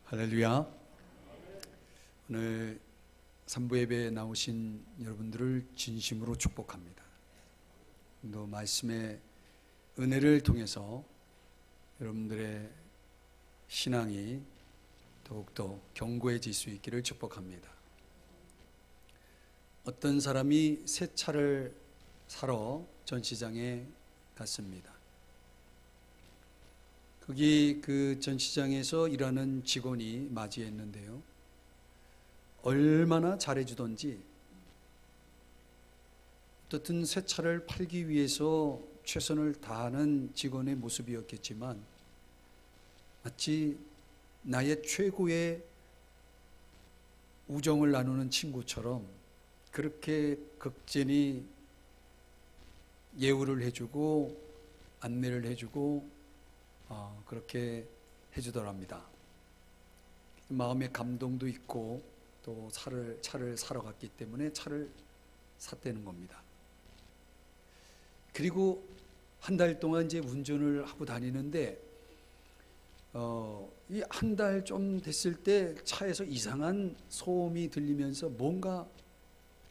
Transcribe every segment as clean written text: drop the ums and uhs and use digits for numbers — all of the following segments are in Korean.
할렐루야. 오늘 3부 예배에 나오신 여러분들을 진심으로 축복합니다. 또 말씀의 은혜를 통해서 여러분들의 신앙이 더욱더 견고해질 수 있기를 축복합니다. 어떤 사람이 새 차를 사러 전시장에 갔습니다. 거기 그 전시장에서 일하는 직원이 맞이했는데요, 얼마나 잘해주던지 어떻든 새 차를 팔기 위해서 최선을 다하는 직원의 모습이었겠지만 마치 나의 최고의 우정을 나누는 친구처럼 그렇게 극진히 예우를 해주고 안내를 해주고 그렇게 해주더랍니다. 마음의 감동도 있고 또 차를 사러 갔기 때문에 차를 샀다는 겁니다. 그리고 한 달 동안 이제 운전을 하고 다니는데 이 한 달 좀 됐을 때 차에서 이상한 소음이 들리면서 뭔가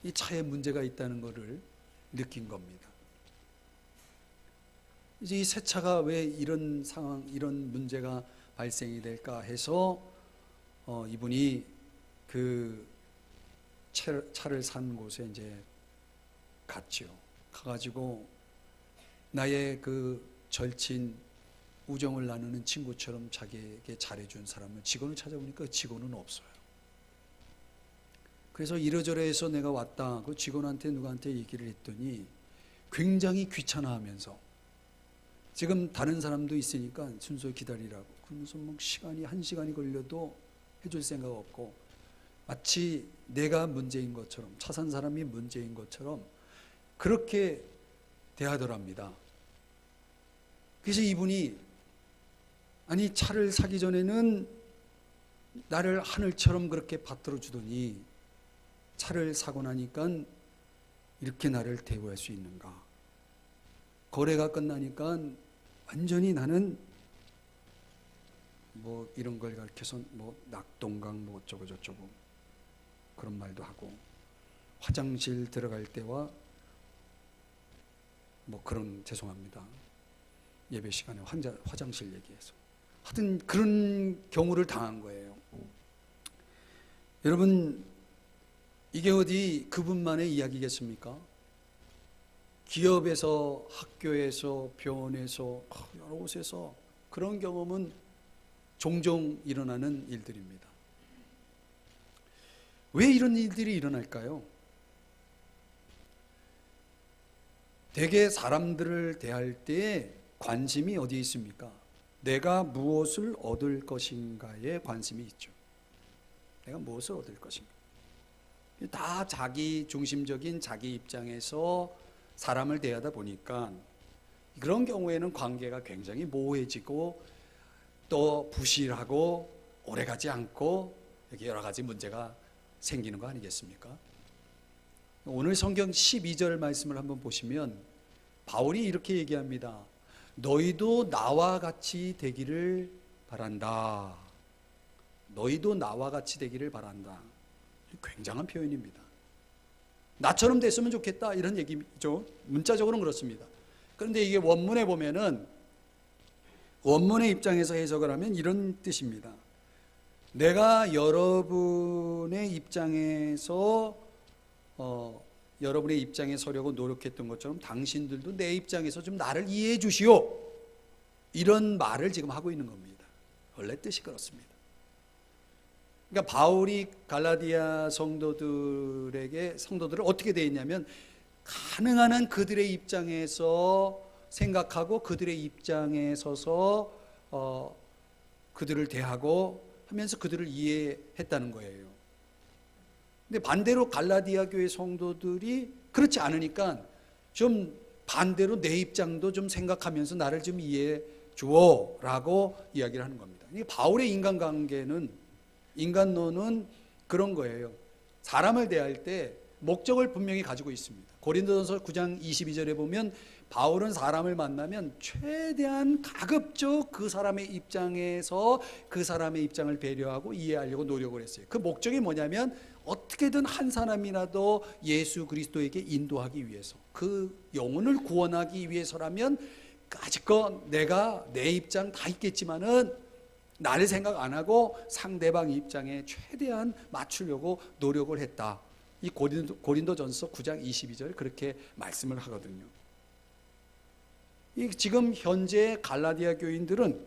이 차에 문제가 있다는 것을 느낀 겁니다. 이제 이 새 차가 왜 이런 상황, 이런 문제가 발생이 될까 해서 이분이 그 차를 산 곳에 이제 갔죠. 가가지고 나의 그 절친, 우정을 나누는 친구처럼 자기에게 잘해준 사람을, 직원을 찾아보니까 그 직원은 없어요. 그래서 이러저러해서 내가 왔다, 그 직원한테 누구한테 얘기를 했더니 굉장히 귀찮아하면서, 지금 다른 사람도 있으니까 순서 기다리라고 그러면서 뭐 시간이 1시간이 걸려도 해줄 생각 없고 마치 내가 문제인 것처럼, 차 산 사람이 문제인 것처럼 그렇게 대하더랍니다. 그래서 이분이 아니 차를 사기 전에는 나를 하늘처럼 그렇게 받들어 주더니 차를 사고 나니까 이렇게 나를 대우할 수 있는가, 거래가 끝나니까 완전히 나는 뭐 이런 걸 가르쳐서 뭐 낙동강 뭐 어쩌고 저쩌고 그런 말도 하고, 화장실 들어갈 때와 뭐 그런, 죄송합니다, 예배 시간에 화장실 얘기해서 하여튼 그런 경우를 당한 거예요. 여러분, 이게 어디 그분만의 이야기겠습니까? 기업에서, 학교에서, 병원에서, 여러 곳에서 그런 경험은 종종 일어나는 일들입니다. 왜 이런 일들이 일어날까요? 대개 사람들을 대할 때 관심이 어디에 있습니까? 내가 무엇을 얻을 것인가에 관심이 있죠. 내가 무엇을 얻을 것인가. 다 자기 중심적인 자기 입장에서 사람을 대하다 보니까 그런 경우에는 관계가 굉장히 모호해지고 또 부실하고 오래가지 않고 이렇게 여러 가지 문제가 생기는 거 아니겠습니까? 오늘 성경 12절 말씀을 한번 보시면 바울이 이렇게 얘기합니다. 너희도 나와 같이 되기를 바란다. 너희도 나와 같이 되기를 바란다. 굉장한 표현입니다. 나처럼 됐으면 좋겠다, 이런 얘기죠. 문자적으로는 그렇습니다. 그런데 이게 원문에 보면은, 원문의 입장에서 해석을 하면 이런 뜻입니다. 내가 여러분의 입장에서 여러분의 입장에 서려고 노력했던 것처럼 당신들도 내 입장에서 좀 나를 이해해 주시오, 이런 말을 지금 하고 있는 겁니다. 원래 뜻이 그렇습니다. 그러니까 바울이 갈라디아 성도들을 어떻게 되어 있냐면, 가능한 한 그들의 입장에서 생각하고 그들의 입장에 서서 그들을 대하고 하면서 그들을 이해했다는 거예요. 근데 반대로 갈라디아 교회 성도들이 그렇지 않으니까 좀 반대로 내 입장도 좀 생각하면서 나를 좀 이해해 주어 라고 이야기를 하는 겁니다. 바울의 인간론은 그런 거예요. 사람을 대할 때 목적을 분명히 가지고 있습니다. 고린도전서 9장 22절에 보면 바울은 사람을 만나면 최대한 가급적 그 사람의 입장에서 그 사람의 입장을 배려하고 이해하려고 노력을 했어요. 그 목적이 뭐냐면 어떻게든 한 사람이라도 예수 그리스도에게 인도하기 위해서, 그 영혼을 구원하기 위해서라면 아직껏 내가 내 입장 다 있겠지만은 나를 생각 안 하고 상대방 입장에 최대한 맞추려고 노력을 했다. 이 고린도전서 9장 22절에 그렇게 말씀을 하거든요. 지금 현재 갈라디아 교인들은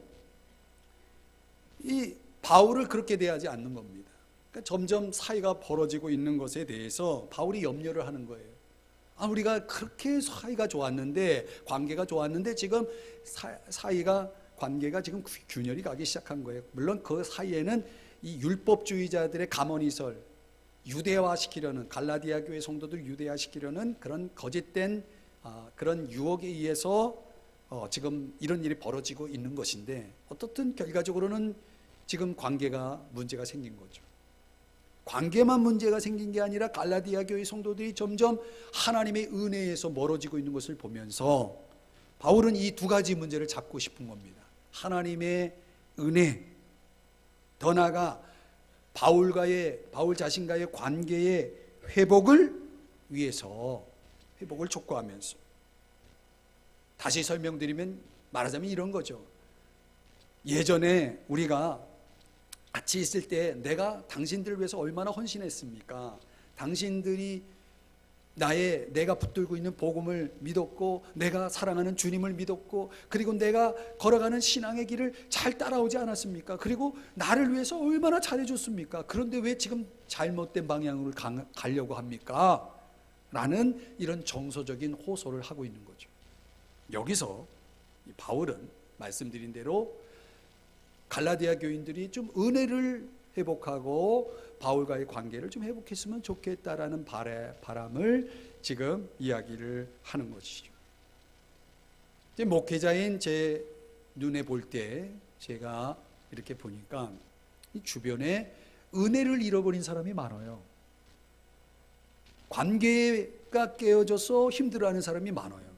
이 바울을 그렇게 대하지 않는 겁니다. 그러니까 점점 사이가 벌어지고 있는 것에 대해서 바울이 염려를 하는 거예요. 우리가 그렇게 사이가 좋았는데, 관계가 좋았는데 지금 관계가 지금 균열이 가기 시작한 거예요. 물론 그 사이에는 이 율법주의자들의 가머니설, 유대화시키려는, 갈라디아 교회 성도들 유대화시키려는 그런 거짓된 그런 유혹에 의해서 지금 이런 일이 벌어지고 있는 것인데, 어떻든 결과적으로는 지금 관계가 문제가 생긴 거죠. 관계만 문제가 생긴 게 아니라 갈라디아 교회 성도들이 점점 하나님의 은혜에서 멀어지고 있는 것을 보면서 바울은 이 두 가지 문제를 잡고 싶은 겁니다. 하나님의 은혜, 더 나아가 바울 자신과의 관계의 회복을 위해서, 회복을 촉구하면서, 다시 설명드리면 말하자면 이런 거죠. 예전에 우리가 같이 있을 때 내가 당신들을 위해서 얼마나 헌신했습니까? 당신들이 내가 붙들고 있는 복음을 믿었고, 내가 사랑하는 주님을 믿었고, 그리고 내가 걸어가는 신앙의 길을 잘 따라오지 않았습니까? 그리고 나를 위해서 얼마나 잘해줬습니까? 그런데 왜 지금 잘못된 방향으로 가려고 합니까? 라는 이런 정서적인 호소를 하고 있는 거죠. 여기서 바울은 말씀드린 대로 갈라디아 교인들이 좀 은혜를 회복하고 바울과의 관계를 좀 회복했으면 좋겠다라는 바람을 지금 이야기를 하는 것이죠. 목회자인 제 눈에 볼 때 제가 이렇게 보니까 이 주변에 은혜를 잃어버린 사람이 많아요. 관계가 깨어져서 힘들어하는 사람이 많아요.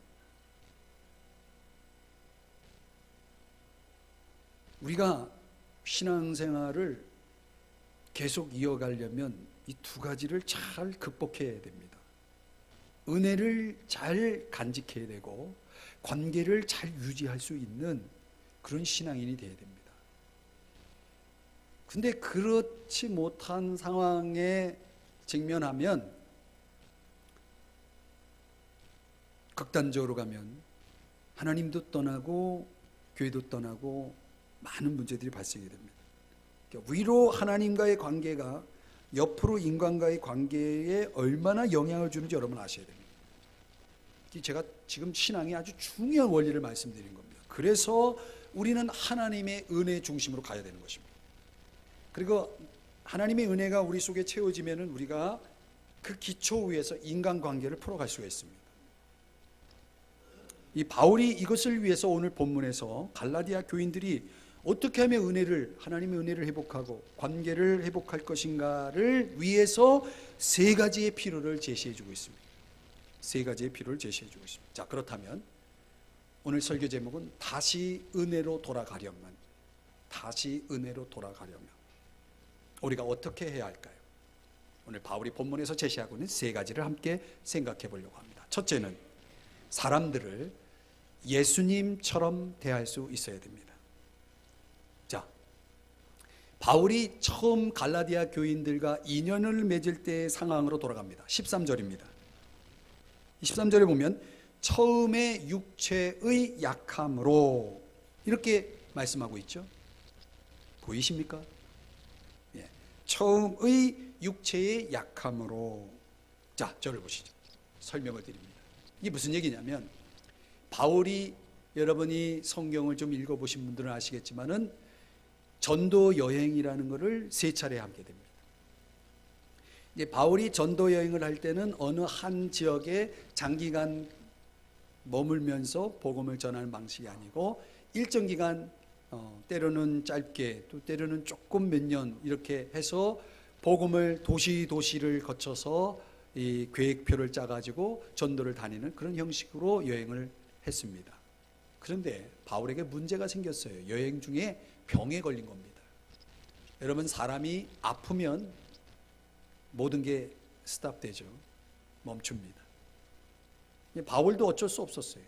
우리가 신앙생활을 계속 이어가려면 이 두 가지를 잘 극복해야 됩니다. 은혜를 잘 간직해야 되고 관계를 잘 유지할 수 있는 그런 신앙인이 되어야 됩니다. 근데 그렇지 못한 상황에 직면하면, 극단적으로 가면 하나님도 떠나고 교회도 떠나고 많은 문제들이 발생이 됩니다. 위로 하나님과의 관계가 옆으로 인간과의 관계에 얼마나 영향을 주는지 여러분 아셔야 됩니다. 제가 지금 신앙의 아주 중요한 원리를 말씀드린 겁니다. 그래서 우리는 하나님의 은혜 중심으로 가야 되는 것입니다. 그리고 하나님의 은혜가 우리 속에 채워지면 우리가 그 기초 위에서 인간관계를 풀어갈 수가 있습니다. 이 바울이 이것을 위해서 오늘 본문에서 갈라디아 교인들이 어떻게 하면 하나님의 은혜를 회복하고 관계를 회복할 것인가를 위해서 세 가지의 필요를 제시해주고 있습니다. 세 가지의 필요를 제시해주고 있습니다. 자, 그렇다면 오늘 설교 제목은 다시 은혜로 돌아가려면, 우리가 어떻게 해야 할까요? 오늘 바울이 본문에서 제시하고 있는 세 가지를 함께 생각해 보려고 합니다. 첫째는 사람들을 예수님처럼 대할 수 있어야 됩니다. 자, 바울이 처음 갈라디아 교인들과 인연을 맺을 때의 상황으로 돌아갑니다. 13절입니다. 13절에 보면 처음에 육체의 약함으로 이렇게 말씀하고 있죠. 보이십니까? 예. 처음의 육체의 약함으로. 자, 저를 보시죠. 설명을 드립니다. 이게 무슨 얘기냐면, 바울이, 여러분이 성경을 좀 읽어보신 분들은 아시겠지만은 전도 여행이라는 것을 세 차례 하게 됩니다. 이제 바울이 전도 여행을 할 때는 어느 한 지역에 장기간 머물면서 복음을 전하는 방식이 아니고 일정 기간, 때로는 짧게 또 때로는 조금 몇 년 이렇게 해서 복음을 도시를 거쳐서 이 계획표를 짜가지고 전도를 다니는 그런 형식으로 여행을 했습니다. 그런데 바울에게 문제가 생겼어요. 여행 중에 병에 걸린 겁니다. 여러분, 사람이 아프면 모든 게 스탑되죠. 멈춥니다. 바울도 어쩔 수 없었어요.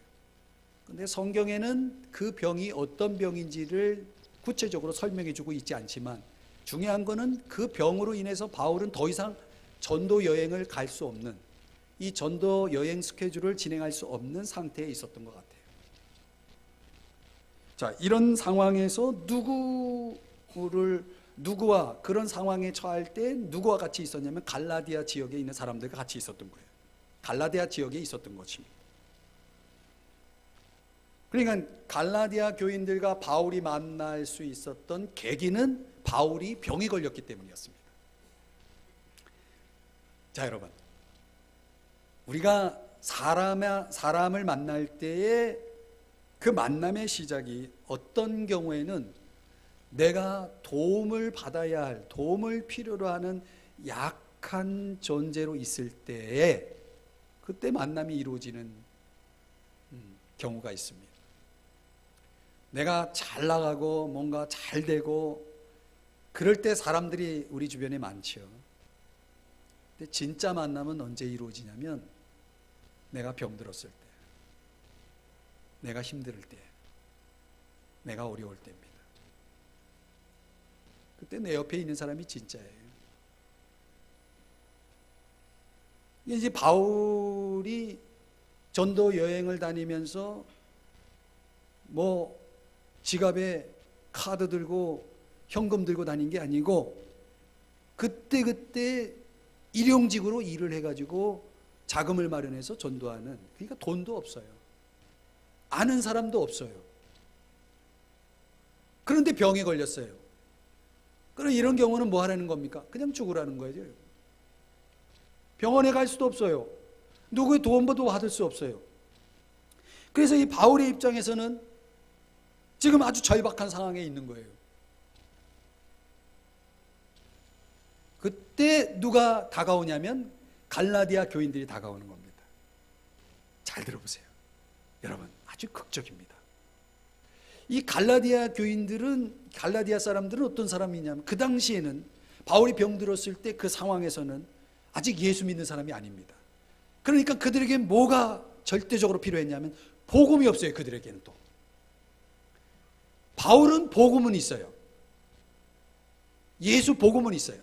그런데 성경에는 그 병이 어떤 병인지를 구체적으로 설명해 주고 있지 않지만 중요한 거는 그 병으로 인해서 바울은 더 이상 전도 여행을 갈 수 없는, 이 전도 여행 스케줄을 진행할 수 없는 상태에 있었던 것 같아요. 자, 이런 상황에서 누구와 그런 상황에 처할 때 누구와 같이 있었냐면 갈라디아 지역에 있는 사람들과 같이 있었던 거예요. 갈라디아 지역에 있었던 것입니다. 그러니까 갈라디아 교인들과 바울이 만날 수 있었던 계기는 바울이 병이 걸렸기 때문이었습니다. 자, 여러분, 우리가 사람을 만날 때에 그 만남의 시작이 어떤 경우에는 내가 도움을 받아야 할, 도움을 필요로 하는 약한 존재로 있을 때에 그때 만남이 이루어지는 경우가 있습니다. 내가 잘 나가고 뭔가 잘 되고 그럴 때 사람들이 우리 주변에 많죠. 근데 진짜 만남은 언제 이루어지냐면 내가 병들었을 때, 내가 힘들 때, 내가 어려울 때입니다. 그때 내 옆에 있는 사람이 진짜예요. 이제 바울이 전도 여행을 다니면서 뭐 지갑에 카드 들고 현금 들고 다닌 게 아니고 그때 일용직으로 일을 해가지고 자금을 마련해서 전도하는, 그러니까 돈도 없어요. 아는 사람도 없어요. 그런데 병에 걸렸어요. 그럼 이런 경우는 뭐 하라는 겁니까? 그냥 죽으라는 거예요. 병원에 갈 수도 없어요. 누구의 도움도 받을 수 없어요. 그래서 이 바울의 입장에서는 지금 아주 절박한 상황에 있는 거예요. 그때 누가 다가오냐면 갈라디아 교인들이 다가오는 겁니다. 잘 들어보세요. 여러분, 아주 극적입니다. 이 갈라디아 사람들은 어떤 사람이냐면 그 당시에는 바울이 병들었을 때 그 상황에서는 아직 예수 믿는 사람이 아닙니다. 그러니까 그들에게 뭐가 절대적으로 필요했냐면 복음이 없어요. 그들에게는 또 바울은 복음은 있어요. 예수 복음은 있어요.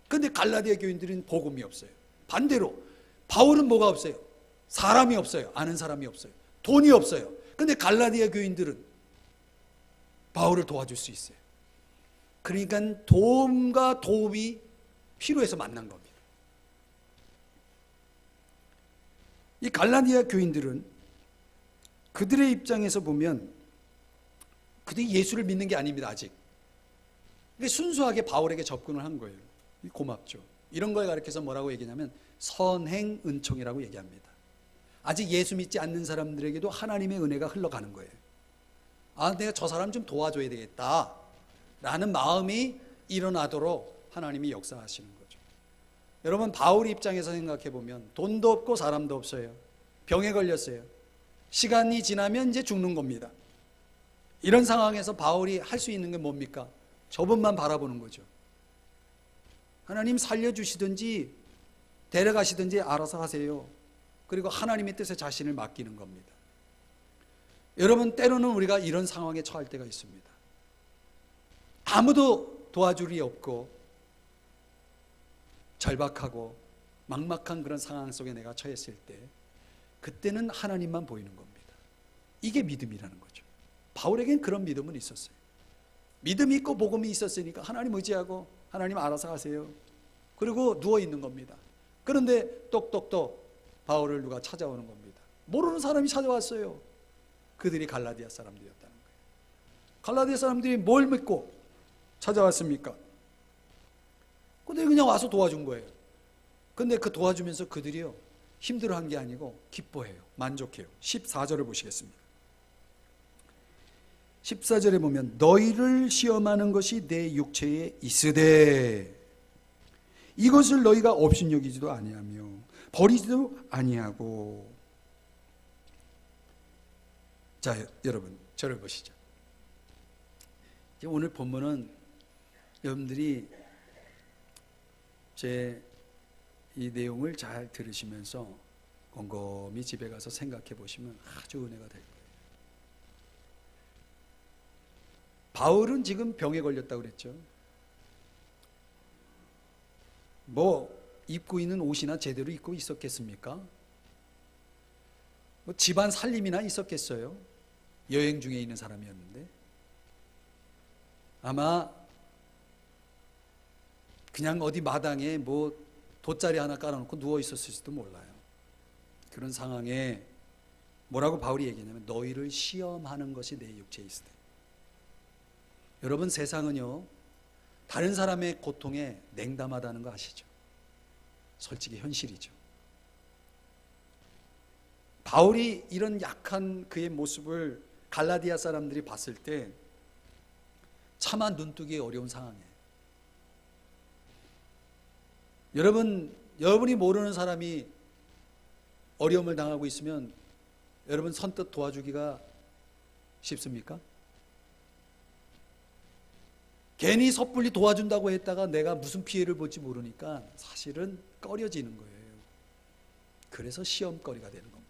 그런데 갈라디아 교인들은 복음이 없어요. 반대로 바울은 뭐가 없어요? 사람이 없어요. 아는 사람이 없어요. 돈이 없어요. 그런데 갈라디아 교인들은 바울을 도와줄 수 있어요. 그러니까 도움과 도움이 필요해서 만난 겁니다. 이 갈라디아 교인들은 그들의 입장에서 보면 그들이 예수를 믿는 게 아닙니다. 아직. 순수하게 바울에게 접근을 한 거예요. 고맙죠. 이런 걸 가르쳐서 뭐라고 얘기하냐면 선행 은총이라고 얘기합니다. 아직 예수 믿지 않는 사람들에게도 하나님의 은혜가 흘러가는 거예요. 아, 내가 저 사람 좀 도와줘야 되겠다 라는 마음이 일어나도록 하나님이 역사하시는 거죠. 여러분, 바울 입장에서 생각해 보면 돈도 없고 사람도 없어요. 병에 걸렸어요. 시간이 지나면 이제 죽는 겁니다. 이런 상황에서 바울이 할 수 있는 게 뭡니까? 저분만 바라보는 거죠. 하나님 살려주시든지 데려가시든지 알아서 하세요. 그리고 하나님의 뜻에 자신을 맡기는 겁니다. 여러분, 때로는 우리가 이런 상황에 처할 때가 있습니다. 아무도 도와줄 리 없고 절박하고 막막한 그런 상황 속에 내가 처했을 때 그때는 하나님만 보이는 겁니다. 이게 믿음이라는 거죠. 바울에겐 그런 믿음은 있었어요. 믿음이 있고 복음이 있었으니까 하나님 의지하고 하나님 알아서 하세요. 그리고 누워있는 겁니다. 그런데 똑똑똑 바울을 누가 찾아오는 겁니다. 모르는 사람이 찾아왔어요. 그들이 갈라디아 사람들이었다는 거예요. 갈라디아 사람들이 뭘 믿고 찾아왔습니까? 근데 그냥 와서 도와준 거예요. 근데 그 도와주면서 그들이요, 힘들어한 게 아니고 기뻐해요. 만족해요. 14절을 보시겠습니다. 14절에 보면 너희를 시험하는 것이 내 육체에 있으되 이것을 너희가 업신여기지도 아니하며 버리지도 아니하고. 자, 여러분 저를 보시죠. 오늘 본문은 여러분들이 제 이 내용을 잘 들으시면서 곰곰이 집에 가서 생각해 보시면 아주 은혜가 될 거예요. 바울은 지금 병에 걸렸다고 그랬죠. 뭐 입고 있는 옷이나 제대로 입고 있었겠습니까? 뭐 집안 살림이나 있었겠어요? 여행 중에 있는 사람이었는데 아마 그냥 어디 마당에 뭐 돗자리 하나 깔아놓고 누워 있었을지도 몰라요. 그런 상황에 뭐라고 바울이 얘기하냐면 너희를 시험하는 것이 내 육체에 있으되. 여러분 세상은요 다른 사람의 고통에 냉담하다는 거 아시죠? 솔직히 현실이죠. 바울이 이런 약한 그의 모습을 갈라디아 사람들이 봤을 때 차마 눈뜨기 어려운 상황이에요. 여러분이 모르는 사람이 어려움을 당하고 있으면 여러분 선뜻 도와주기가 쉽습니까? 괜히 섣불리 도와준다고 했다가 내가 무슨 피해를 볼지 모르니까 사실은 꺼려지는 거예요. 그래서 시험거리가 되는 겁니다.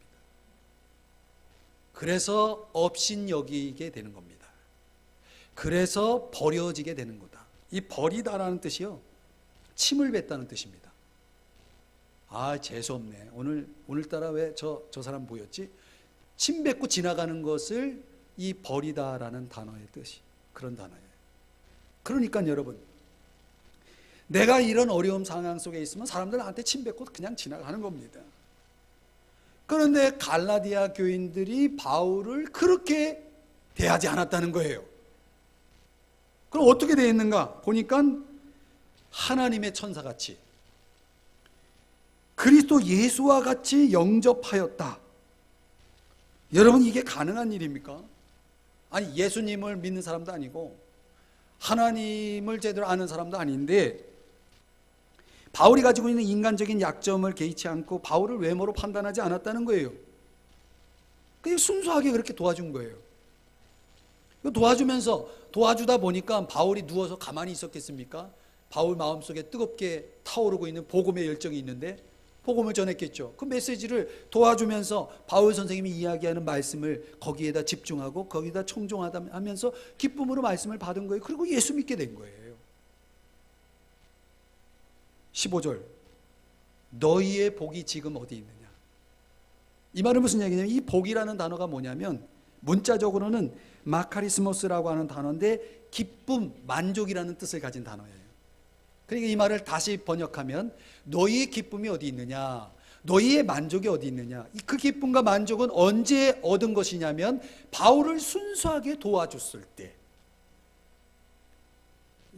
그래서 업신여기게 되는 겁니다. 그래서 버려지게 되는 거다. 이 버리다라는 뜻이요 침을 뱉다는 뜻입니다. 아 재수없네. 오늘따라 왜 저 사람 뭐였지? 침 뱉고 지나가는 것을 이 버리다라는 단어의 뜻이 그런 단어예요. 그러니까 여러분 내가 이런 어려움 상황 속에 있으면 사람들 나한테 침 뱉고 그냥 지나가는 겁니다. 그런데 갈라디아 교인들이 바울을 그렇게 대하지 않았다는 거예요. 그럼 어떻게 되었는가? 보니까 하나님의 천사같이 그리스도 예수와 같이 영접하였다. 여러분 이게 가능한 일입니까? 아니 예수님을 믿는 사람도 아니고 하나님을 제대로 아는 사람도 아닌데 바울이 가지고 있는 인간적인 약점을 개의치 않고 바울을 외모로 판단하지 않았다는 거예요. 그냥 순수하게 그렇게 도와준 거예요. 도와주다 보니까 바울이 누워서 가만히 있었겠습니까? 바울 마음속에 뜨겁게 타오르고 있는 복음의 열정이 있는데 복음을 전했겠죠. 그 메시지를 도와주면서 바울 선생님이 이야기하는 말씀을 거기에다 집중하고 거기다 청종하면서 기쁨으로 말씀을 받은 거예요. 그리고 예수 믿게 된 거예요. 15절 너희의 복이 지금 어디 있느냐. 이 말은 무슨 얘기냐면 이 복이라는 단어가 뭐냐면 문자적으로는 마카리스모스라고 하는 단어인데 기쁨, 만족이라는 뜻을 가진 단어예요. 그러니까 이 말을 다시 번역하면 너희의 기쁨이 어디 있느냐, 너희의 만족이 어디 있느냐. 그 기쁨과 만족은 언제 얻은 것이냐면 바울을 순수하게 도와줬을 때.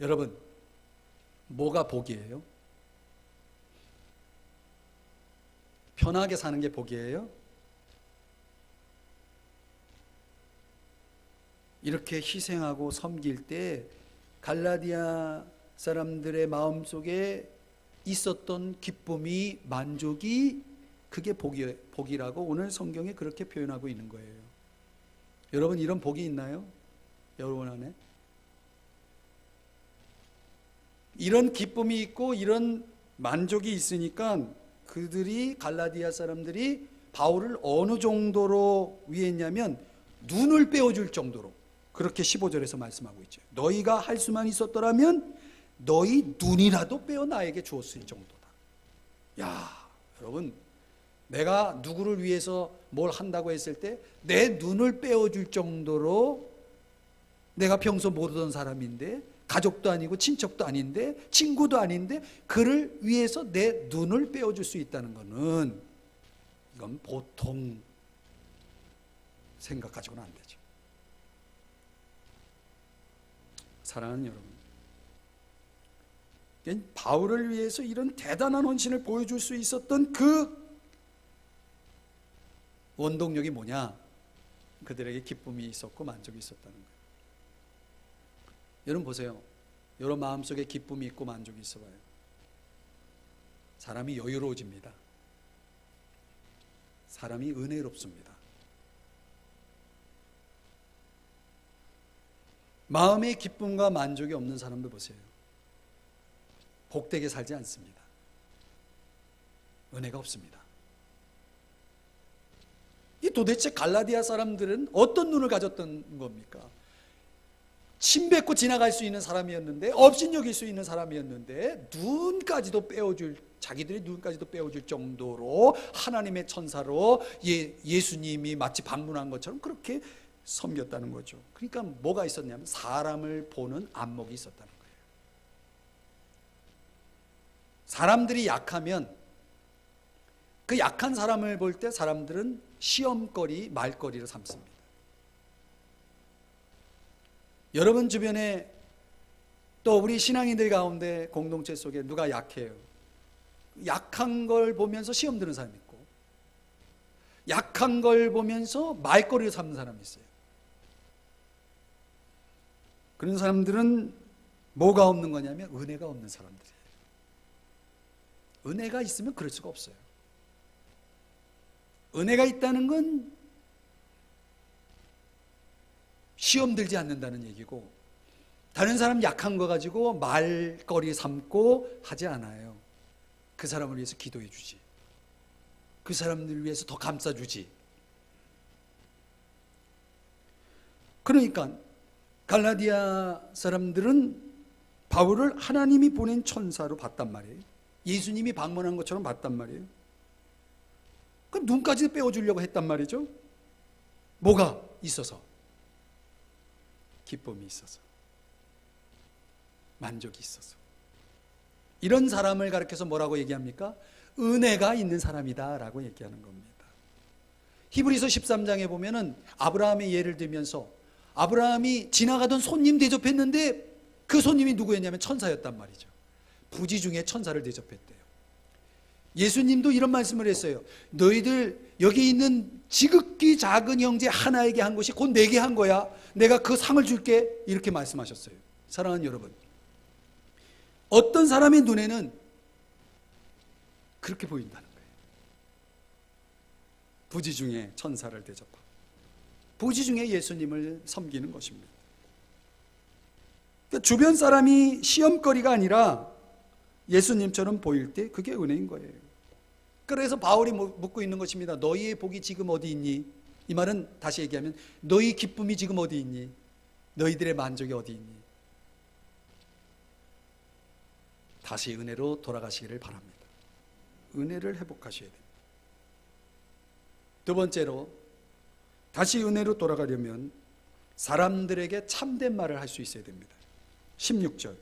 여러분 뭐가 복이에요? 편하게 사는 게 복이에요? 이렇게 희생하고 섬길 때 갈라디아 사람들의 마음속에 있었던 기쁨이 만족이 그게 복이라고 오늘 성경에 그렇게 표현하고 있는 거예요. 여러분 이런 복이 있나요? 여러분 안에? 이런 기쁨이 있고 이런 만족이 있으니까 그들이 갈라디아 사람들이 바울을 어느 정도로 위했냐면 눈을 빼어줄 정도로 그렇게 15절에서 말씀하고 있죠. 너희가 할 수만 있었더라면 너희 눈이라도 빼어 나에게 주었을 정도다. 야, 여러분 내가 누구를 위해서 뭘 한다고 했을 때 내 눈을 빼어줄 정도로 내가 평소 모르던 사람인데 가족도 아니고 친척도 아닌데 친구도 아닌데 그를 위해서 내 눈을 빼어줄 수 있다는 것은 이건 보통 생각 가지고는 안 되죠. 사랑하는 여러분, 바울을 위해서 이런 대단한 헌신을 보여줄 수 있었던 그 원동력이 뭐냐? 그들에게 기쁨이 있었고 만족이 있었다는 거예요. 여러분 보세요. 여러분 마음속에 기쁨이 있고 만족이 있어봐요. 사람이 여유로워집니다. 사람이 은혜롭습니다. 마음의 기쁨과 만족이 없는 사람들 보세요. 복되게 살지 않습니다. 은혜가 없습니다. 이 도대체 갈라디아 사람들은 어떤 눈을 가졌던 겁니까? 침 뱉고 지나갈 수 있는 사람이었는데, 업신여길 수 있는 사람이었는데, 자기들의 눈까지도 빼어줄 정도로 하나님의 천사로 예수님이 마치 방문한 것처럼 그렇게 섬겼다는 거죠. 그러니까 뭐가 있었냐면 사람을 보는 안목이 있었다는 거예요. 사람들이 약하면 그 약한 사람을 볼 때 사람들은 시험거리, 말거리로 삼습니다. 여러분 주변에 또 우리 신앙인들 가운데 공동체 속에 누가 약해요? 약한 걸 보면서 시험 드는 사람이 있고, 약한 걸 보면서 말거리로 삼는 사람이 있어요. 그런 사람들은 뭐가 없는 거냐면 은혜가 없는 사람들이에요. 은혜가 있으면 그럴 수가 없어요. 은혜가 있다는 건 시험 들지 않는다는 얘기고, 다른 사람 약한 거 가지고 말거리 삼고 하지 않아요. 그 사람을 위해서 기도해 주지, 그 사람들을 위해서 더 감싸 주지. 그러니까 갈라디아 사람들은 바울을 하나님이 보낸 천사로 봤단 말이에요. 예수님이 방문한 것처럼 봤단 말이에요. 그 눈까지 빼어주려고 했단 말이죠. 뭐가 있어서? 기쁨이 있어서, 만족이 있어서. 이런 사람을 가리켜서 뭐라고 얘기합니까? 은혜가 있는 사람이다 라고 얘기하는 겁니다. 히브리서 13장에 보면은 아브라함의 예를 들면서 아브라함이 지나가던 손님 대접했는데 그 손님이 누구였냐면 천사였단 말이죠. 부지 중에 천사를 대접했대요. 예수님도 이런 말씀을 했어요. 너희들 여기 있는 지극히 작은 형제 하나에게 한 것이 곧 내게 한 거야. 내가 그 상을 줄게. 이렇게 말씀하셨어요. 사랑하는 여러분, 어떤 사람의 눈에는 그렇게 보인다는 거예요. 부지 중에 천사를 대접하고 부지 중에 예수님을 섬기는 것입니다. 그러니까 주변 사람이 시험거리가 아니라 예수님처럼 보일 때 그게 은혜인 거예요. 그래서 바울이 묻고 있는 것입니다. 너희의 복이 지금 어디 있니? 이 말은 다시 얘기하면 너희 기쁨이 지금 어디 있니? 너희들의 만족이 어디 있니? 다시 은혜로 돌아가시기를 바랍니다. 은혜를 회복하셔야 됩니다. 두 번째로, 다시 은혜로 돌아가려면 사람들에게 참된 말을 할 수 있어야 됩니다. 16절,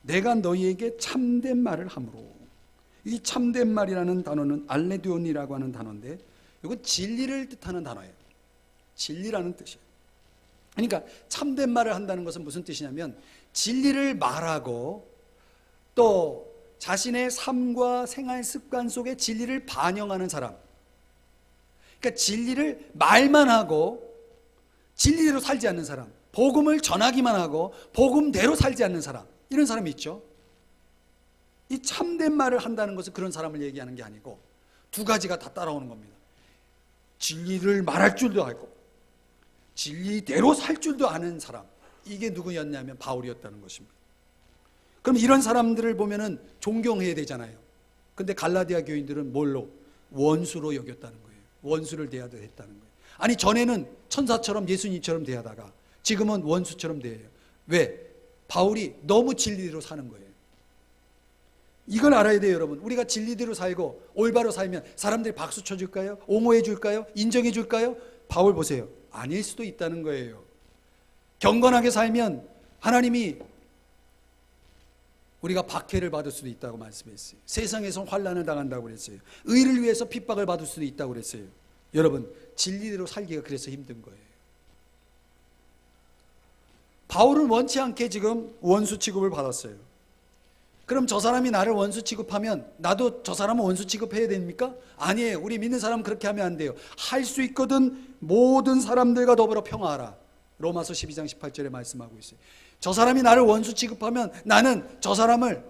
내가 너희에게 참된 말을 함으로. 이 참된 말이라는 단어는 알레디온이라고 하는 단어인데, 이건 진리를 뜻하는 단어예요. 진리라는 뜻이에요. 그러니까 참된 말을 한다는 것은 무슨 뜻이냐면 진리를 말하고 또 자신의 삶과 생활 습관 속에 진리를 반영하는 사람. 그러니까 진리를 말만 하고 진리대로 살지 않는 사람, 복음을 전하기만 하고 복음대로 살지 않는 사람, 이런 사람이 있죠. 이 참된 말을 한다는 것은 그런 사람을 얘기하는 게 아니고 두 가지가 다 따라오는 겁니다. 진리를 말할 줄도 알고 진리대로 살 줄도 아는 사람, 이게 누구였냐면 바울이었다는 것입니다. 그럼 이런 사람들을 보면은 존경해야 되잖아요. 근데 갈라디아 교인들은 뭘로? 원수로 여겼다는 거예요. 원수를 대해야 했다는 거예요. 아니, 전에는 천사처럼 예수님처럼 대하다가 지금은 원수처럼 대해요. 왜? 바울이 너무 진리대로 사는 거예요. 이걸 알아야 돼요, 여러분. 우리가 진리대로 살고 올바로 살면 사람들이 박수 쳐줄까요? 옹호해 줄까요? 인정해 줄까요? 바울 보세요. 아닐 수도 있다는 거예요. 경건하게 살면 하나님이 우리가 박해를 받을 수도 있다고 말씀했어요. 세상에서 환난을 당한다고 그랬어요. 의를 위해서 핍박을 받을 수도 있다고 그랬어요. 여러분, 진리대로 살기가 그래서 힘든 거예요. 바울은 원치 않게 지금 원수 취급을 받았어요. 그럼 저 사람이 나를 원수 취급하면 나도 저 사람은 원수 취급해야 됩니까? 아니에요. 우리 믿는 사람은 그렇게 하면 안 돼요. 할 수 있거든 모든 사람들과 더불어 평화하라. 로마서 12장 18절에 말씀하고 있어요. 저 사람이 나를 원수 취급하면 나는 저 사람을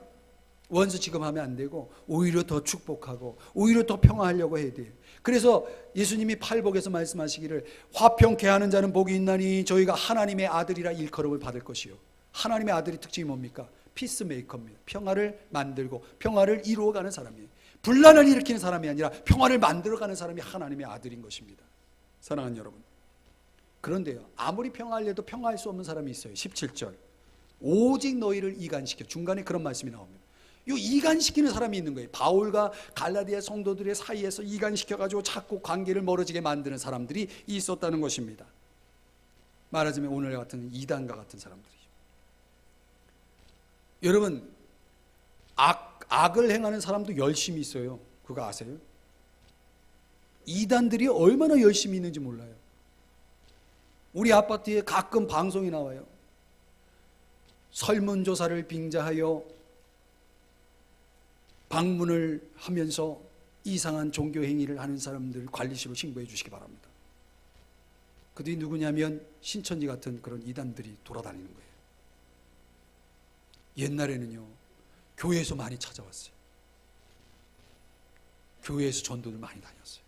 원수 취급하면 안 되고 오히려 더 축복하고 오히려 더 평화하려고 해야 돼요. 그래서 예수님이 팔복에서 말씀하시기를 화평케 하는 자는 복이 있나니 저희가 하나님의 아들이라 일컬음을 받을 것이요. 하나님의 아들의 특징이 뭡니까? 피스메이커입니다. 평화를 만들고 평화를 이루어가는 사람이에요. 분란을 일으키는 사람이 아니라 평화를 만들어가는 사람이 하나님의 아들인 것입니다. 사랑하는 여러분, 그런데요, 아무리 평화하려도 평화할 수 없는 사람이 있어요. 17절, 오직 너희를 이간시켜. 중간에 그런 말씀이 나옵니다. 이 이간시키는 사람이 있는 거예요. 바울과 갈라디아 성도들의 사이에서 이간시켜가지고 자꾸 관계를 멀어지게 만드는 사람들이 있었다는 것입니다. 말하자면 오늘 같은 이단과 같은 사람들이죠. 여러분, 악을 행하는 사람도 열심히 있어요. 그거 아세요? 이단들이 얼마나 열심히 있는지 몰라요. 우리 아파트에 가끔 방송이 나와요. 설문조사를 빙자하여 방문을 하면서 이상한 종교 행위를 하는 사람들 관리실로 신고해 주시기 바랍니다. 그들이 누구냐면 신천지 같은 그런 이단들이 돌아다니는 거예요. 옛날에는요, 교회에서 많이 찾아왔어요. 교회에서 전도를 많이 다녔어요.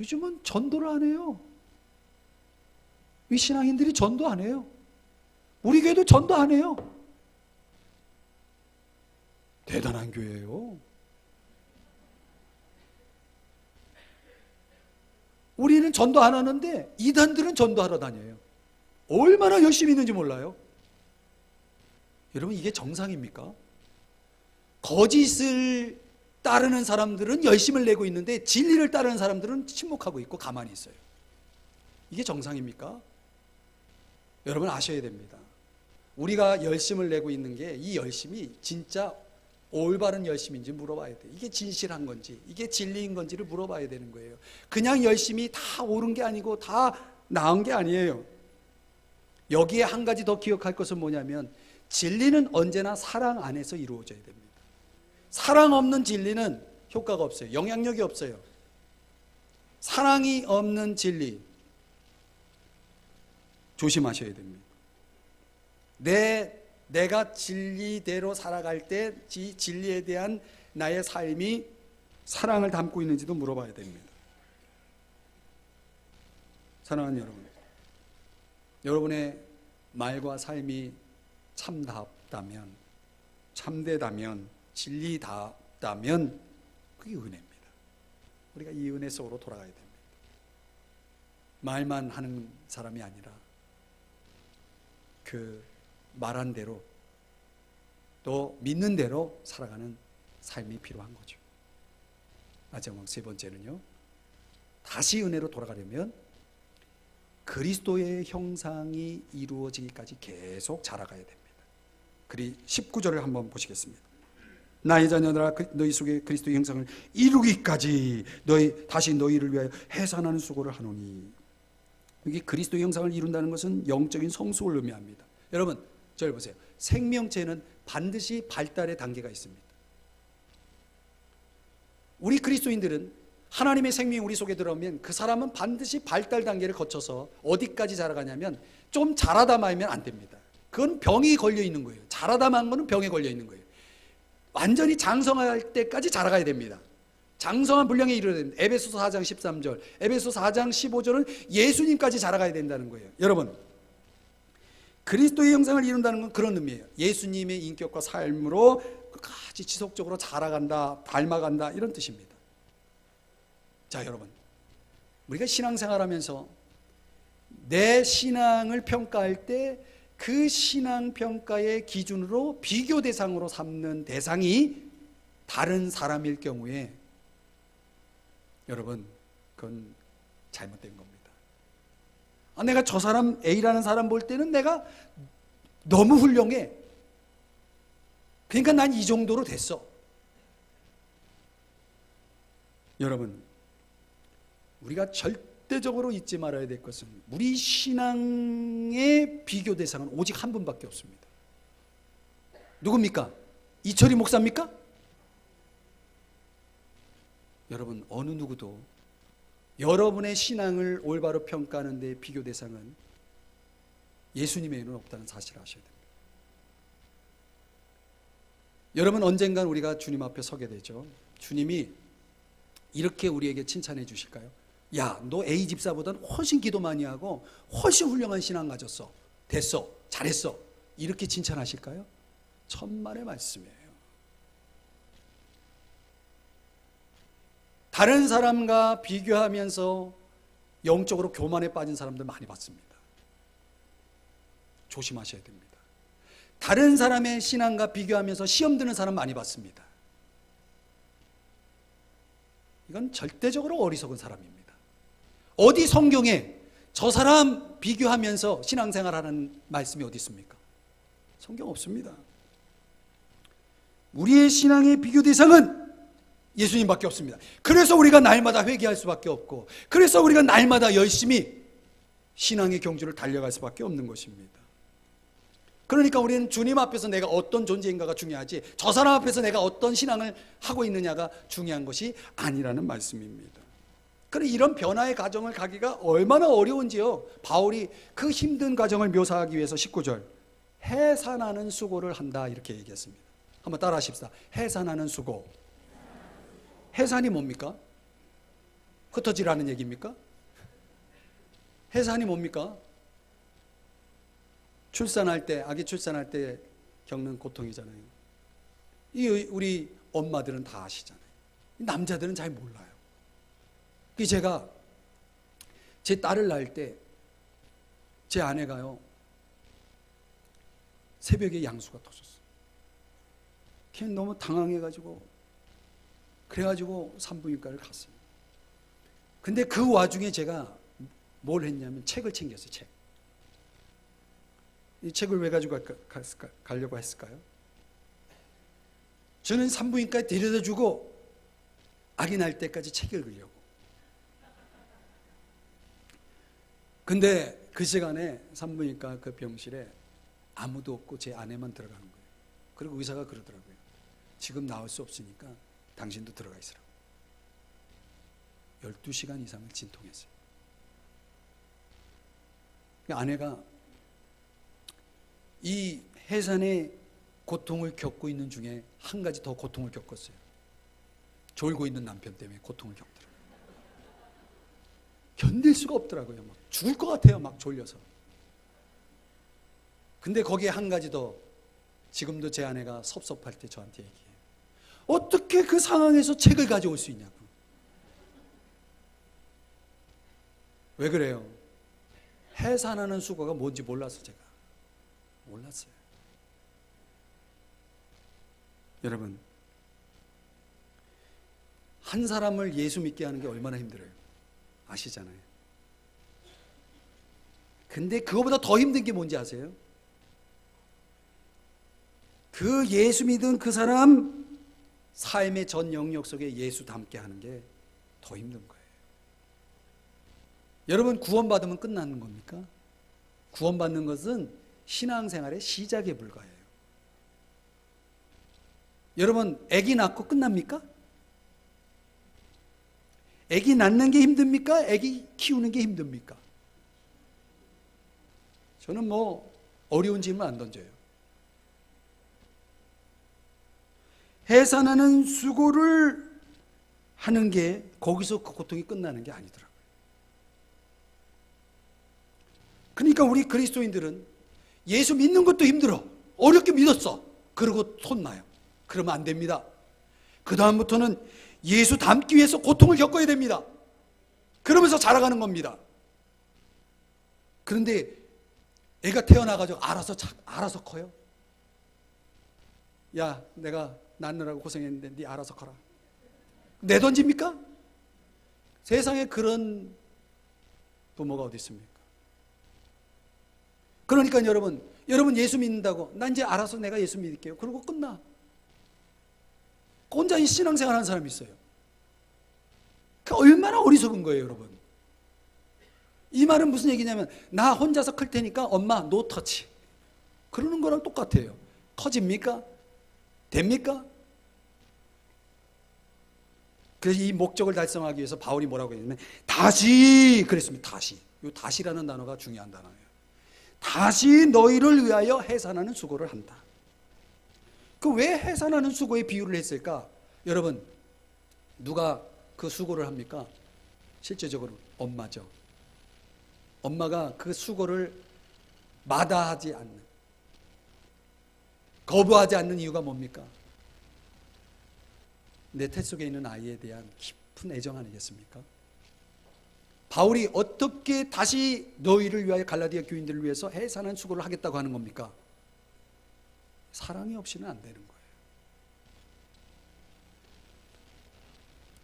요즘은 전도를 안 해요. 이 신앙인들이 전도 안 해요. 우리 교회도 전도 안 해요. 대단한 교회예요. 우리는 전도 안 하는데 이단들은 전도하러 다녀요. 얼마나 열심히 있는지 몰라요. 여러분, 이게 정상입니까? 거짓을 따르는 사람들은 열심을 내고 있는데 진리를 따르는 사람들은 침묵하고 있고 가만히 있어요. 이게 정상입니까? 여러분 아셔야 됩니다. 우리가 열심을 내고 있는 게 이 열심이 진짜 올바른 열심인지 물어봐야 돼요. 이게 진실한 건지, 이게 진리인 건지를 물어봐야 되는 거예요. 그냥 열심히 다 옳은 게 아니고 다 나은 게 아니에요. 여기에 한 가지 더 기억할 것은 뭐냐면 진리는 언제나 사랑 안에서 이루어져야 됩니다. 사랑 없는 진리는 효과가 없어요. 영향력이 없어요. 사랑이 없는 진리 조심하셔야 됩니다. 내가 진리대로 살아갈 때 진리에 대한 나의 삶이 사랑을 담고 있는지도 물어봐야 됩니다. 사랑하는 여러분, 여러분의 말과 삶이 참답다면, 참되다면, 진리답다면 그게 은혜입니다. 우리가 이 은혜 속으로 돌아가야 됩니다. 말만 하는 사람이 아니라 그 말한 대로 또 믿는 대로 살아가는 삶이 필요한 거죠. 마지막 세 번째는요, 다시 은혜로 돌아가려면 그리스도의 형상이 이루어지기까지 계속 자라가야 됩니다. 19절을 한번 보시겠습니다. 나의 자녀들아, 너희 속에 그리스도의 형상을 이루기까지 다시 너희를 위하여 해산하는 수고를 하노니. 여기 그리스도의 형상을 이룬다는 것은 영적인 성숙을 의미합니다. 여러분, 저를 보세요. 생명체는 반드시 발달의 단계가 있습니다. 우리 그리스도인들은 하나님의 생명이 우리 속에 들어오면 그 사람은 반드시 발달 단계를 거쳐서 어디까지 자라가냐면 좀 자라다 말면 안 됩니다. 그건 병이 걸려 있는 거예요. 자라다 만 거는 병에 걸려 있는 거예요. 완전히 장성할 때까지 자라가야 됩니다. 장성한 분량에 이르러야 됩니다. 에베소서 4장 13절, 에베소서 4장 15절은 예수님까지 자라가야 된다는 거예요. 여러분, 그리스도의 형상을 이룬다는 건 그런 의미예요. 예수님의 인격과 삶으로 끝까지 지속적으로 자라간다, 닮아간다, 이런 뜻입니다. 자, 여러분, 우리가 신앙생활하면서 내 신앙을 평가할 때 그 신앙 평가의 기준으로 비교 대상으로 삼는 대상이 다른 사람일 경우에 여러분, 그건 잘못된 겁니다. 내가 저 사람 A라는 사람 볼 때는 내가 너무 훌륭해. 그러니까 난 이 정도로 됐어. 여러분, 우리가 절대적으로 잊지 말아야 될 것은 우리 신앙의 비교 대상은 오직 한 분밖에 없습니다. 누굽니까? 이철이 목사입니까? 여러분, 어느 누구도 여러분의 신앙을 올바로 평가하는 데 비교 대상은 예수님 외에는 없다는 사실을 아셔야 됩니다. 여러분, 언젠간 우리가 주님 앞에 서게 되죠. 주님이 이렇게 우리에게 칭찬해 주실까요? 야, 너 A 집사보다는 훨씬 기도 많이 하고 훨씬 훌륭한 신앙 가졌어. 됐어. 잘했어. 이렇게 칭찬하실까요? 천만의 말씀이에요. 다른 사람과 비교하면서 영적으로 교만에 빠진 사람들 많이 봤습니다. 조심하셔야 됩니다. 다른 사람의 신앙과 비교하면서 시험 드는 사람 많이 봤습니다. 이건 절대적으로 어리석은 사람입니다. 어디 성경에 저 사람 비교하면서 신앙생활하는 말씀이 어디 있습니까? 성경 없습니다. 우리의 신앙의 비교 대상은 예수님밖에 없습니다. 그래서 우리가 날마다 회개할 수밖에 없고, 그래서 우리가 날마다 열심히 신앙의 경주를 달려갈 수밖에 없는 것입니다. 그러니까 우리는 주님 앞에서 내가 어떤 존재인가가 중요하지, 저 사람 앞에서 내가 어떤 신앙을 하고 있느냐가 중요한 것이 아니라는 말씀입니다. 그래, 이런 변화의 과정을 가기가 얼마나 어려운지요. 바울이 그 힘든 과정을 묘사하기 위해서 19절 해산하는 수고를 한다 이렇게 얘기했습니다. 한번 따라 하십시다. 해산하는 수고. 해산이 뭡니까? 흩어지라는 얘기입니까? 해산이 뭡니까? 출산할 때, 아기 출산할 때 겪는 고통이잖아요. 이 우리 엄마들은 다 아시잖아요. 남자들은 잘 몰라요. 제가 제 딸을 낳을 때 제 아내가요, 새벽에 양수가 터졌어요. 걔는 너무 당황해가지고, 그래가지고 산부인과를 갔어요. 근데 그 와중에 제가 뭘 했냐면 책을 챙겼어요. 책. 이 책을 왜 가지고 가려고 했을까요? 저는 산부인과에 데려다 주고 아기 날 때까지 책 읽으려고. 근데 그 시간에 산부인과 그 병실에 아무도 없고 제 아내만 들어가는 거예요. 그리고 의사가 그러더라고요. 지금 나올 수 없으니까 당신도 들어가 있으라고. 12시간 이상을 진통했어요. 아내가 이 해산의 고통을 겪고 있는 중에 한 가지 더 고통을 겪었어요. 졸고 있는 남편 때문에 고통을 겪더라고요. 견딜 수가 없더라고요. 막 죽을 것 같아요. 막 졸려서. 근데 거기에 한 가지 더, 지금도 제 아내가 섭섭할 때 저한테 얘기해요. 어떻게 그 상황에서 책을 가져올 수 있냐고. 왜 그래요? 해산하는 수고가 뭔지 몰라서 제가. 몰랐어요. 여러분, 한 사람을 예수 믿게 하는 게 얼마나 힘들어요. 아시잖아요. 근데 그거보다 더 힘든 게 뭔지 아세요? 그 예수 믿은 그 사람 삶의 전 영역 속에 예수 담게 하는 게 더 힘든 거예요. 여러분, 구원받으면 끝나는 겁니까? 구원받는 것은 신앙생활의 시작에 불과해요. 여러분, 아기 낳고 끝납니까? 아기 낳는 게 힘듭니까? 아기 키우는 게 힘듭니까? 저는 뭐 어려운 질문 안 던져요. 해산하는 수고를 하는 게 거기서 그 고통이 끝나는 게 아니더라고요. 그러니까 우리 그리스도인들은 예수 믿는 것도 힘들어. 어렵게 믿었어. 그러고 혼나요. 그러면 안 됩니다. 그 다음부터는 예수 닮기 위해서 고통을 겪어야 됩니다. 그러면서 자라가는 겁니다. 그런데 애가 태어나가지고 알아서 커요. 야, 내가 낳느라고 고생했는데 네 알아서 커라. 내던집니까? 세상에 그런 부모가 어디 있습니까? 그러니까 여러분 예수 믿는다고 난 이제 알아서 내가 예수 믿을게요. 그러고 끝나. 혼자 신앙생활 하는 사람이 있어요. 그 얼마나 어리석은 거예요, 여러분. 이 말은 무슨 얘기냐면 나 혼자서 클 테니까 엄마 노 터치. 그러는 거랑 똑같아요. 커집니까? 됩니까? 그래서 이 목적을 달성하기 위해서 바울이 뭐라고 했냐면 다시 그랬습니다. 다시. 이 다시라는 단어가 중요한 단어예요. 다시 너희를 위하여 해산하는 수고를 한다. 그 왜 해산하는 수고에 비유를 했을까? 여러분, 누가 그 수고를 합니까? 실제적으로 엄마죠. 엄마가 그 수고를 마다하지 않는, 거부하지 않는 이유가 뭡니까? 내 태 속에 있는 아이에 대한 깊은 애정 아니겠습니까? 바울이 어떻게 다시 너희를 위하여, 갈라디아 교인들을 위해서 해산한 수고를 하겠다고 하는 겁니까? 사랑이 없이는 안 되는 거예요.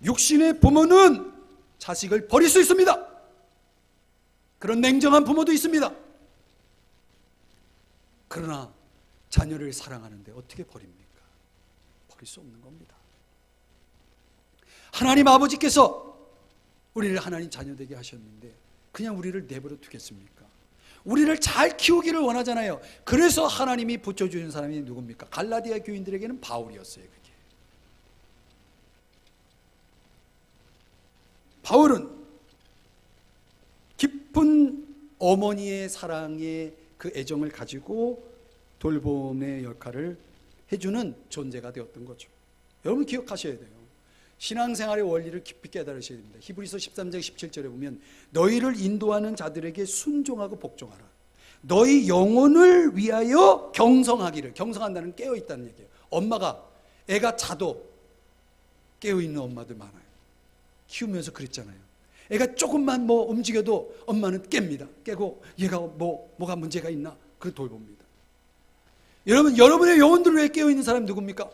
육신의 부모는 자식을 버릴 수 있습니다. 그런 냉정한 부모도 있습니다. 그러나 자녀를 사랑하는데 어떻게 버립니까? 버릴 수 없는 겁니다. 하나님 아버지께서 우리를 하나님 자녀 되게 하셨는데 그냥 우리를 내버려 두겠습니까? 우리를 잘 키우기를 원하잖아요. 그래서 하나님이 붙여주는 사람이 누굽니까? 갈라디아 교인들에게는 바울이었어요. 그게. 바울은 깊은 어머니의 사랑의 그 애정을 가지고 돌봄의 역할을 해주는 존재가 되었던 거죠. 여러분 기억하셔야 돼요. 신앙생활의 원리를 깊이 깨달으셔야 됩니다. 히브리서 13장 17절에 보면 너희를 인도하는 자들에게 순종하고 복종하라. 너희 영혼을 위하여 경성하기를. 경성한다는 깨어있다는 얘기예요. 엄마가 애가 자도 깨어있는 엄마들 많아요. 키우면서 그랬잖아요. 애가 조금만 뭐 움직여도 엄마는 깹니다. 깨고 얘가 뭐가 문제가 있나? 그걸 돌봅니다. 여러분, 여러분의 영혼들을 위해 깨어있는 사람이 누굽니까?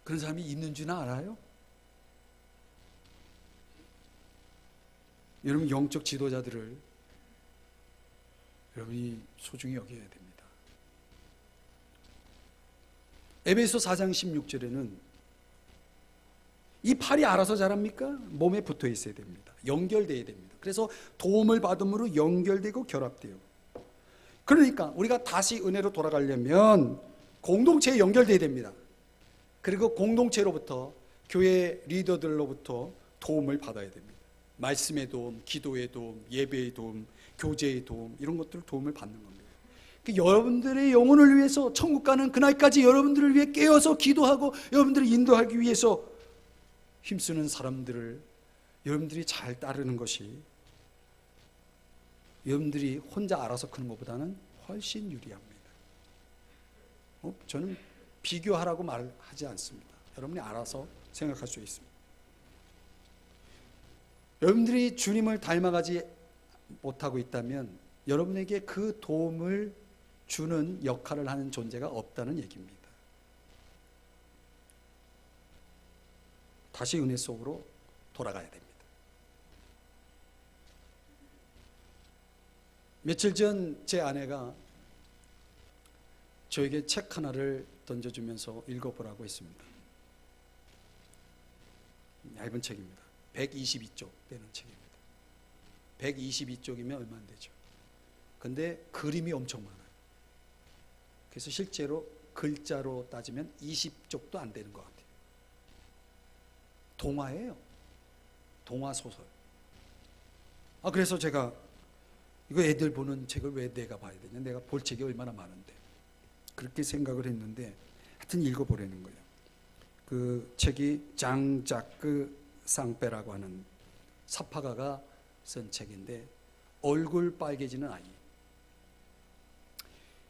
그런 사람이 있는 줄은 알아요? 여러분, 영적 지도자들을 여러분이 소중히 여겨야 됩니다. 에베소 4장 16절에는 이 팔이 알아서 자랍니까? 몸에 붙어 있어야 됩니다. 연결되어야 됩니다. 그래서 도움을 받음으로 연결되고 결합돼요. 그러니까 우리가 다시 은혜로 돌아가려면 공동체에 연결되어야 됩니다. 그리고 공동체로부터, 교회 리더들로부터 도움을 받아야 됩니다. 말씀의 도움, 기도의 도움, 예배의 도움, 교제의 도움, 이런 것들 도움을 받는 겁니다. 여러분들의 영혼을 위해서, 천국 가는 그날까지 여러분들을 위해 깨어서 기도하고 여러분들을 인도하기 위해서 힘쓰는 사람들을 여러분들이 잘 따르는 것이 여러분들이 혼자 알아서 크는 것보다는 훨씬 유리합니다. 저는 비교하라고 말하지 않습니다. 여러분이 알아서 생각할 수 있습니다. 여러분들이 주님을 닮아가지 못하고 있다면 여러분에게 그 도움을 주는 역할을 하는 존재가 없다는 얘기입니다. 다시 은혜 속으로 돌아가야 됩니다. 며칠 전 제 아내가 저에게 책 하나를 던져주면서 읽어보라고 했습니다. 얇은 책입니다. 122쪽 되는 책입니다. 122쪽이면 얼마 안 되죠. 근데 그림이 엄청 많아요. 그래서 실제로 글자로 따지면 20쪽도 안 되는 것 같아요. 동화예요. 동화 소설. 그래서 제가 이거 애들 보는 책을 왜 내가 봐야 되냐? 내가 볼 책이 얼마나 많은데. 그렇게 생각을 했는데 하여튼 읽어보라는 거예요. 그 책이 장자크 상페라고 하는 사파가가 쓴 책인데 얼굴 빨개지는 아이.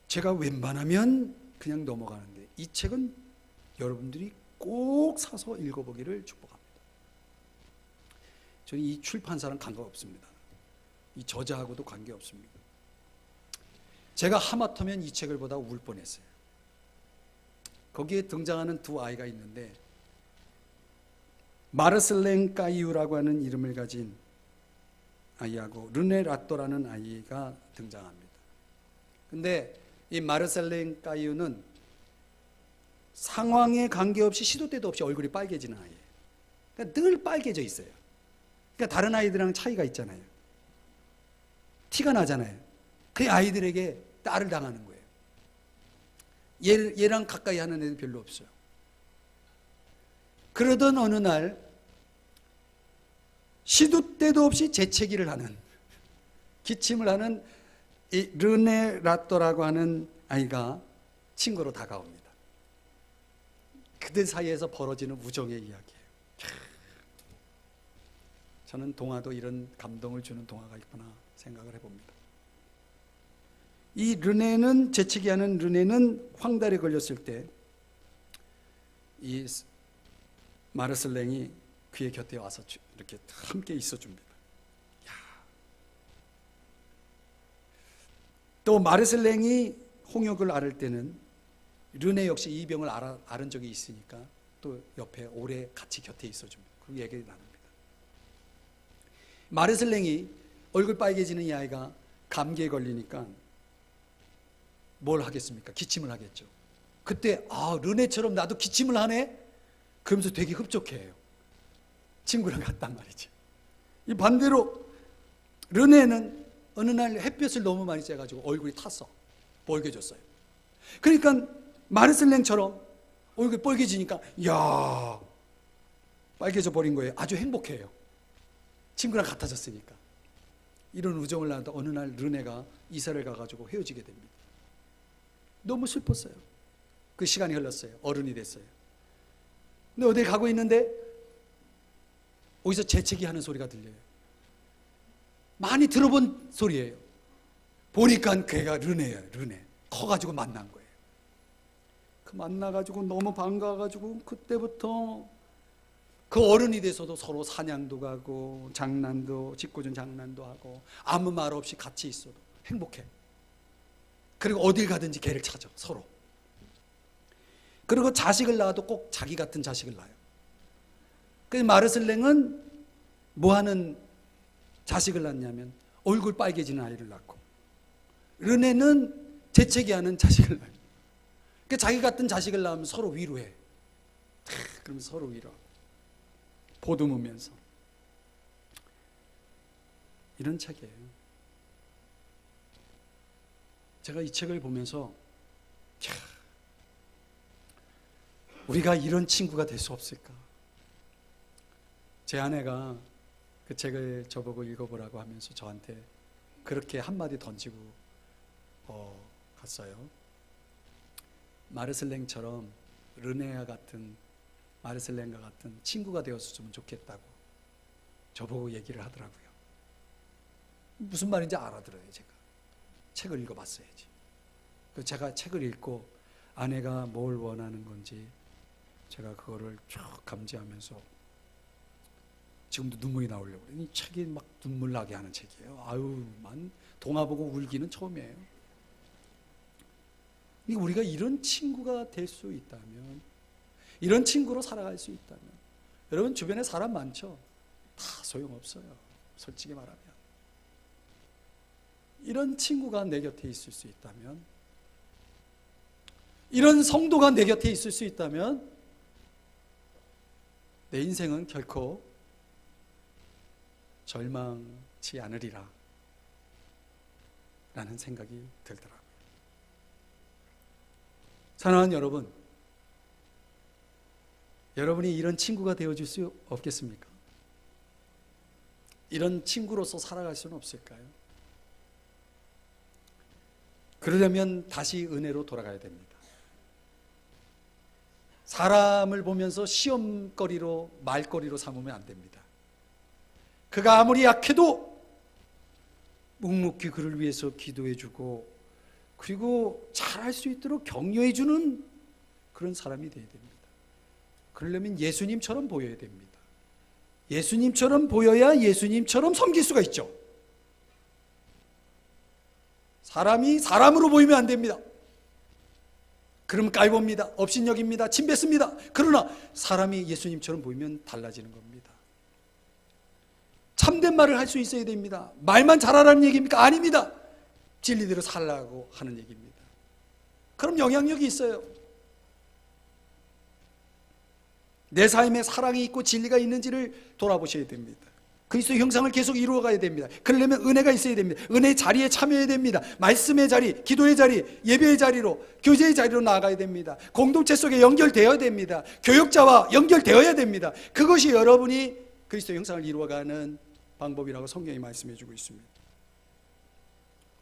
제가 웬만하면 그냥 넘어가는데 이 책은 여러분들이 꼭 사서 읽어보기를 축복합니다. 저는 이 출판사랑 관계없습니다. 이 저자하고도 관계없습니다. 제가 하마터면 이 책을 보다 울 뻔했어요. 거기에 등장하는 두 아이가 있는데 마르셀렌 까이유라고 하는 이름을 가진 아이하고 르네 라또라는 아이가 등장합니다. 근데 이 마르셀렌 까이유는 상황에 관계없이 시도 때도 없이 얼굴이 빨개지는 아이예요. 그러니까 늘 빨개져 있어요. 그러니까 다른 아이들이랑 차이가 있잖아요. 티가 나잖아요. 그 아이들에게 딸을 당하는 거예요. 얘랑 가까이 하는 애는 별로 없어요. 그러던 어느 날 시도 때도 없이 재채기를 하는, 기침을 하는 이 르네 라또라고 하는 아이가 친구로 다가옵니다. 그들 사이에서 벌어지는 우정의 이야기예요. 저는 동화도 이런 감동을 주는 동화가 있구나 생각을 해봅니다. 이 르네는, 재채기하는 르네는 황달에 걸렸을 때 이 마르셀랭이 그의 곁에 와서 이렇게 함께 있어줍니다. 또 마르셀랭이 홍역을 앓을 때는 르네 역시 이 병을 앓은 적이 있으니까 또 옆에 오래 같이 곁에 있어줍니다. 그리고 얘기를 나눕니다. 마르셀랭이 얼굴 빨개지는 이 아이가 감기에 걸리니까 뭘 하겠습니까? 기침을 하겠죠. 그때 르네처럼 나도 기침을 하네? 그러면서 되게 흡족해해요. 친구랑 갔단 말이죠. 이 반대로 르네는 어느 날 햇볕을 너무 많이 쬐가지고 얼굴이 탔어. 빨개졌어요. 그러니까 마르셀랭처럼 얼굴이 빨개지니까 야 빨개져 버린 거예요. 아주 행복해요. 친구랑 같아졌으니까. 이런 우정을 나누다 어느 날 르네가 이사를 가가지고 헤어지게 됩니다. 너무 슬펐어요. 그 시간이 흘렀어요. 어른이 됐어요. 근데 어딜 가고 있는데 어디서 재채기 하는 소리가 들려요. 많이 들어본 소리예요. 보니까 걔가 르네예요. 르네. 커가지고 만난 거예요. 그 만나가지고 너무 반가워가지고 그때부터 그 어른이 돼서도 서로 사냥도 가고 장난도, 짓궂은 장난도 하고 아무 말 없이 같이 있어도 행복해. 그리고 어딜 가든지 걔를 찾아, 서로. 그리고 자식을 낳아도 꼭 자기 같은 자식을 낳아요. 그래서 마르셀랭은 뭐 하는 자식을 낳냐면 얼굴 빨개지는 아이를 낳고, 르네는 재채기하는 자식을 낳아요. 그러니까 자기 같은 자식을 낳으면 서로 위로해. 그러면 서로 위로하고 보듬으면서. 이런 책이에요. 제가 이 책을 보면서 우리가 이런 친구가 될 수 없을까? 제 아내가 그 책을 저보고 읽어보라고 하면서 저한테 그렇게 한마디 던지고 갔어요. 마르셀랭처럼 르네와 같은, 마르셀랭과 같은 친구가 되었으면 좋겠다고 저보고 얘기를 하더라고요. 무슨 말인지 알아들어요. 제가 책을 읽어봤어야지. 제가 책을 읽고 아내가 뭘 원하는 건지 제가 그거를 쭉 감지하면서 지금도 눈물이 나오려고 그래요. 이 책이 막 눈물 나게 하는 책이에요. 만 동화 보고 울기는 처음이에요. 우리가 이런 친구가 될 수 있다면, 이런 친구로 살아갈 수 있다면, 여러분 주변에 사람 많죠? 다 소용없어요. 솔직히 말하면. 이런 친구가 내 곁에 있을 수 있다면, 이런 성도가 내 곁에 있을 수 있다면 내 인생은 결코 절망치 않으리라 라는 생각이 들더라고요. 사랑하는 여러분, 여러분이 이런 친구가 되어줄 수 없겠습니까? 이런 친구로서 살아갈 수는 없을까요? 그러려면 다시 은혜로 돌아가야 됩니다. 사람을 보면서 시험거리로, 말거리로 삼으면 안 됩니다. 그가 아무리 약해도 묵묵히 그를 위해서 기도해주고, 그리고 잘할 수 있도록 격려해주는 그런 사람이 되어야 됩니다. 그러려면 예수님처럼 보여야 됩니다. 예수님처럼 보여야 예수님처럼 섬길 수가 있죠. 사람이 사람으로 보이면 안 됩니다. 그러면 깔봅니다. 업신여깁니다. 침뱉습니다. 그러나 사람이 예수님처럼 보이면 달라지는 겁니다. 참된 말을 할 수 있어야 됩니다. 말만 잘하라는 얘기입니까? 아닙니다. 진리대로 살라고 하는 얘기입니다. 그럼 영향력이 있어요. 내 삶에 사랑이 있고 진리가 있는지를 돌아보셔야 됩니다. 그리스도의 형상을 계속 이루어가야 됩니다. 그러려면 은혜가 있어야 됩니다. 은혜의 자리에 참여해야 됩니다. 말씀의 자리, 기도의 자리, 예배의 자리로, 교제의 자리로 나아가야 됩니다. 공동체 속에 연결되어야 됩니다. 교역자와 연결되어야 됩니다. 그것이 여러분이 그리스도의 형상을 이루어가는 방법이라고 성경이 말씀해 주고 있습니다.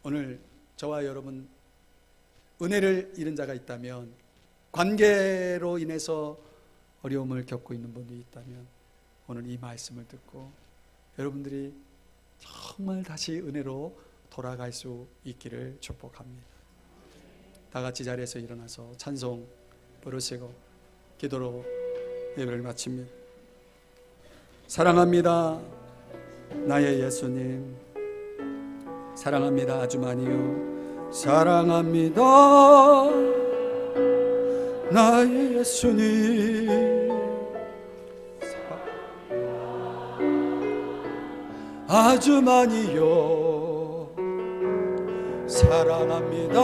오늘 저와 여러분 은혜를 잃은 자가 있다면, 관계로 인해서 어려움을 겪고 있는 분이 있다면 오늘 이 말씀을 듣고 여러분들이 정말 다시 은혜로 돌아갈 수 있기를 축복합니다. 다 같이 자리에서 일어나서 찬송 부르시고 기도로 예배를 마칩니다. 사랑합니다 나의 예수님, 사랑합니다 아주 많이요. 사랑합니다 나의 예수님, 아주 많이요. 사랑합니다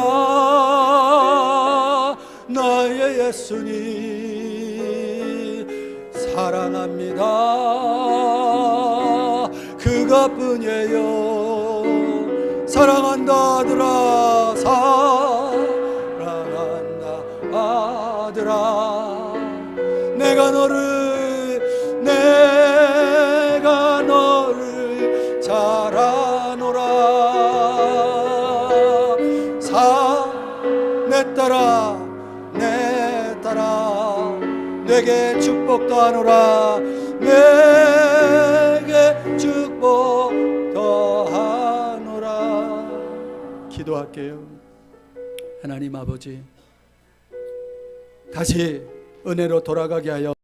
나의 예수님, 사랑합니다 그것뿐이에요. 사랑한다 아들아, 사랑한다 아들아, 내가 너를 잘 아노라. 내 딸아 내게 축복도 하노라. 내게 축복 더하노라. 기도할게요. 하나님 아버지, 다시 은혜로 돌아가게 하여